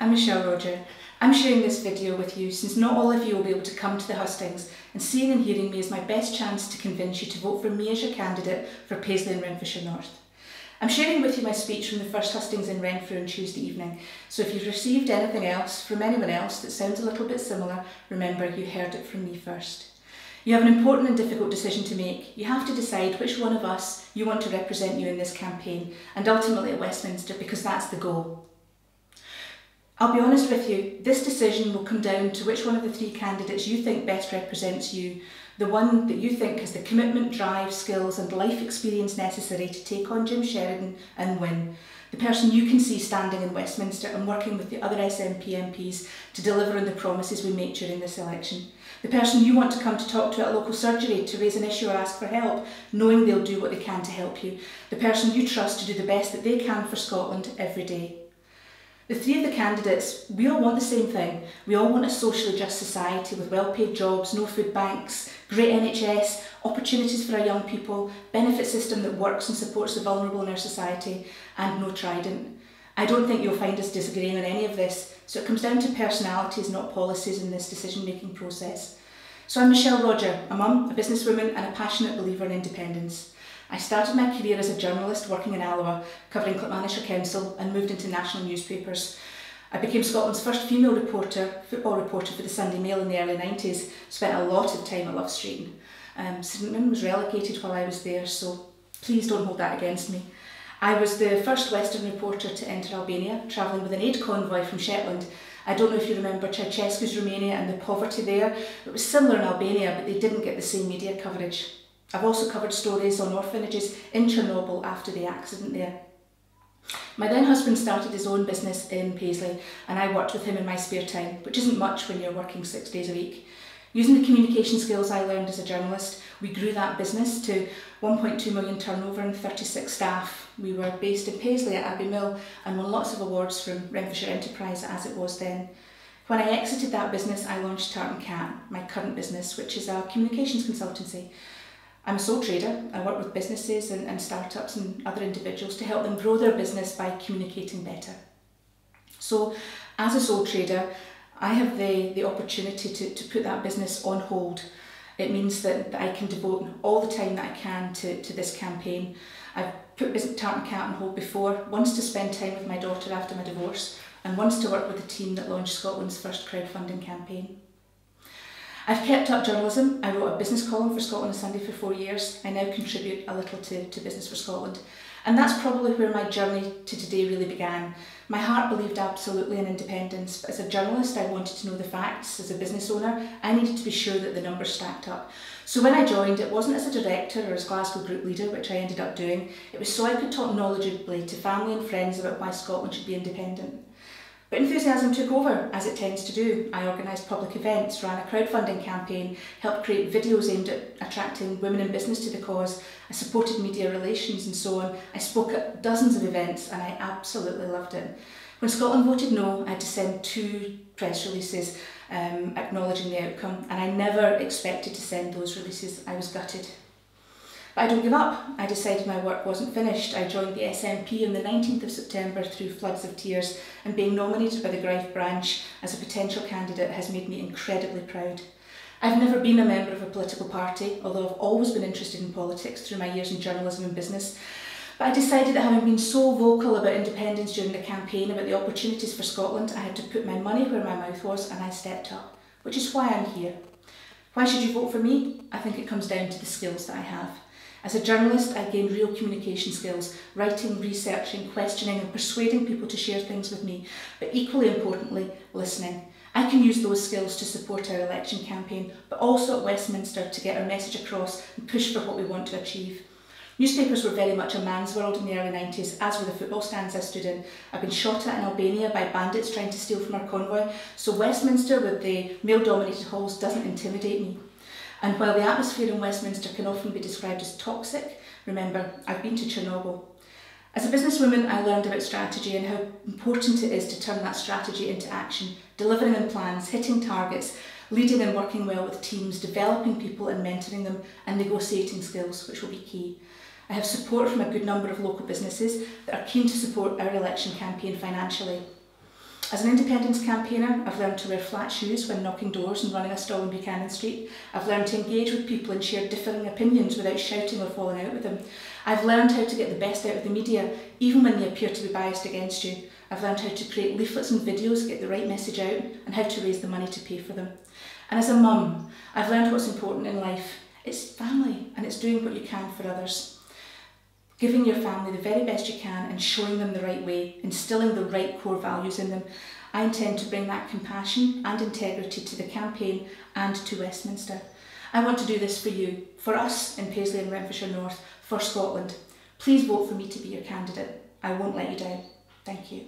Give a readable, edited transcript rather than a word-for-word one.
I'm Michelle Rodger. I'm sharing this video with you since not all of you will be able to come to the hustings, and seeing and hearing me is my best chance to convince you to vote for me as your candidate for Paisley and Renfrewshire North. I'm sharing with you my speech from the first hustings in Renfrew on Tuesday evening, so if you've received anything else from anyone else that sounds a little bit similar, remember you heard it from me first. You have an important and difficult decision to make. You have to decide which one of us you want to represent you in this campaign, and ultimately at Westminster, because that's the goal. I'll be honest with you, this decision will come down to which one of the three candidates you think best represents you, the one that you think has the commitment, drive, skills and life experience necessary to take on Jim Sheridan and win, the person you can see standing in Westminster and working with the other SNP MPs to deliver on the promises we make during this election, the person you want to come to talk to at a local surgery to raise an issue or ask for help, knowing they'll do what they can to help you, the person you trust to do the best that they can for Scotland every day. The three of the candidates, we all want the same thing. We all want a socially just society with well-paid jobs, no food banks, great NHS, opportunities for our young people, benefit system that works and supports the vulnerable in our society, and no Trident. I don't think you'll find us disagreeing on any of this, so it comes down to personalities, not policies in this decision-making process. So I'm Michelle Rodger, a mum, a businesswoman and a passionate believer in independence. I started my career as a journalist working in Alloa, covering Clackmannanshire Council, and moved into national newspapers. I became Scotland's first female football reporter for the Sunday Mail in the early 90s, spent a lot of time at Love Street. Sydenham was relegated while I was there, so please don't hold that against me. I was the first Western reporter to enter Albania, travelling with an aid convoy from Shetland. I don't know if you remember Ceausescu's Romania and the poverty there. It was similar in Albania, but they didn't get the same media coverage. I've also covered stories on orphanages in Chernobyl after the accident there. My then husband started his own business in Paisley, and I worked with him in my spare time, which isn't much when you're working 6 days a week. Using the communication skills I learned as a journalist, we grew that business to 1.2 million turnover and 36 staff. We were based in Paisley at Abbey Mill and won lots of awards from Renfrewshire Enterprise as it was then. When I exited that business, I launched Tart & Cat, my current business, which is a communications consultancy. I'm a sole trader. I work with businesses and startups and other individuals to help them grow their business by communicating better. So as a sole trader, I have the opportunity to put that business on hold. It means that I can devote all the time that I can to this campaign. I've put Tart & Cat on hold before, once to spend time with my daughter after my divorce, and once to work with the team that launched Scotland's first crowdfunding campaign. I've kept up journalism. I wrote a business column for Scotland on Sunday for 4 years. I now contribute a little to Business for Scotland. And that's probably where my journey to today really began. My heart believed absolutely in independence, but as a journalist I wanted to know the facts. As a business owner, I needed to be sure that the numbers stacked up. So when I joined, it wasn't as a director or as Glasgow group leader, which I ended up doing. It was so I could talk knowledgeably to family and friends about why Scotland should be independent. But enthusiasm took over, as it tends to do. I organised public events, ran a crowdfunding campaign, helped create videos aimed at attracting women in business to the cause. I supported media relations and so on. I spoke at dozens of events and I absolutely loved it. When Scotland voted no, I had to send 2 press releases acknowledging the outcome, and I never expected to send those releases. I was gutted. But I don't give up. I decided my work wasn't finished. I joined the SNP on the 19th of September through floods of tears, and being nominated by the Greif branch as a potential candidate has made me incredibly proud. I've never been a member of a political party, although I've always been interested in politics through my years in journalism and business. But I decided that having been so vocal about independence during the campaign, about the opportunities for Scotland, I had to put my money where my mouth was, and I stepped up, which is why I'm here. Why should you vote for me? I think it comes down to the skills that I have. As a journalist, I gained real communication skills, writing, researching, questioning and persuading people to share things with me, but equally importantly, listening. I can use those skills to support our election campaign, but also at Westminster to get our message across and push for what we want to achieve. Newspapers were very much a man's world in the early 90s, as were the football stands I stood in. I've been shot at in Albania by bandits trying to steal from our convoy, so Westminster with the male-dominated halls doesn't intimidate me. And while the atmosphere in Westminster can often be described as toxic, remember, I've been to Chernobyl. As a businesswoman, I learned about strategy and how important it is to turn that strategy into action, delivering on plans, hitting targets, leading and working well with teams, developing people and mentoring them, and negotiating skills, which will be key. I have support from a good number of local businesses that are keen to support our election campaign financially. As an independence campaigner, I've learned to wear flat shoes when knocking doors and running a stall in Buchanan Street. I've learned to engage with people and share differing opinions without shouting or falling out with them. I've learned how to get the best out of the media, even when they appear to be biased against you. I've learned how to create leaflets and videos, get the right message out, and how to raise the money to pay for them. And as a mum, I've learned what's important in life. It's family, and it's doing what you can for others. Giving your family the very best you can and showing them the right way, instilling the right core values in them. I intend to bring that compassion and integrity to the campaign and to Westminster. I want to do this for you, for us in Paisley and Renfrewshire North, for Scotland. Please vote for me to be your candidate. I won't let you down. Thank you.